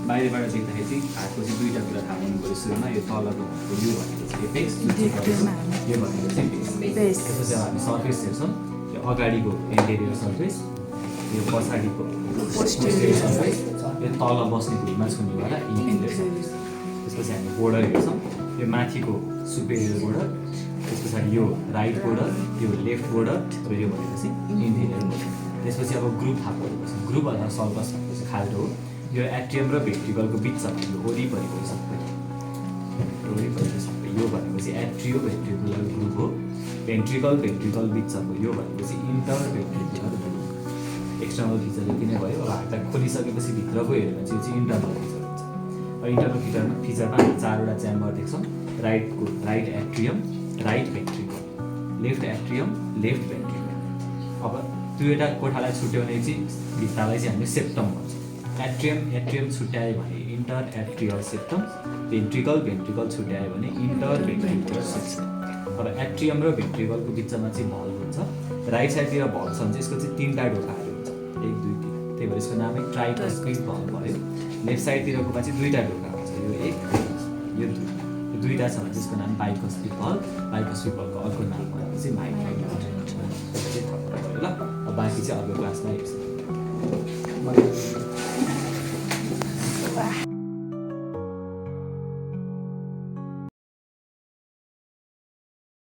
बाहिरबाट देख्दाखेरि चाहिँ हातको चाहिँ दुईवटा कुरा थाहा हुनु पऱ्यो सुरुमा यो तलको यो भनेको चाहिँ बेस यो भनेको चाहिँ बेस त्यसपछि अब हामी सर्फेस हेर्छौँ यो अगाडिको इन्टेरियर सर्फेस यो पछाडिको पोस्टेरियर सर्फेस यो तल बस्ने भुइँमा छुनेवाला इन्टेरियर सर्फेस त्यसपछि हामी बोर्डर हेर्छौँ यो माथिको सुपेरियर बोर्डर त्यस पछाडि यो राइट बोर्डर यो लेफ्ट बोर्डर र यो भनेको चाहिँ इन्टेरियर बोर्डर त्यसपछि अब ग्रुप थाहा पर्नुपर्छ ग्रुप अथवा सर्कस भनेको चाहिँ खाल्डो हो यो एट्रियम र भेन्ट्रिकलको बिचमा यो वरिपरिको सबै यो भनेको चाहिँ एट्रियो भेन्ट्रिकुलर ग्रुप हो भेन्ट्रिकल बिचको यो भनेको चाहिँ इन्टर भेन्ट्रिकुलर ग्रुप एक्सटर्नल फिचर यति नै भयो अब हातलाई खोलिसकेपछि भित्रको हेऱ्यो भने चाहिँ इन्टर्नल फिचर हुन्छ इन्टर्नल फिचरमा हामी चारवटा च्याम्बर देख्छौँ right atrium right ventricle left atrium left ventricle अब दुईवटा कोठालाई छुट्याउने चाहिँ भित्तालाई चाहिँ हामीले सेप्टम भन्छौँ एट्रियम छुट्यायो भने इन्टर एट्रियल सेप्टम भेन्ट्रिकल छुट्यायो भने इन्टर भेन्ट्रिकुलर सेप्टम अब एट्रियम र भेन्ट्रिकलको बिचमा चाहिँ भल्भ हुन्छ राइट साइडतिर भल्भ छ भने चाहिँ यसको चाहिँ तिनवटा ढोकाहरू हुन्छ 1 2 3 त्यही भएर यसको नामै ट्राइकस्पिड भल्भ भयो लेफ्ट साइडतिरकोमा चाहिँ दुईवटा ढोका हुन्छ यो 1 यो 2 यो दुईवटा छ भने त्यसको नाम बाइकस्पिड भल्भ भल्भको अर्को नाम भनेको चाहिँ माइक्रोइड ल अब बाँकी चाहिँ अर्को क्लासमा हेर्छौँ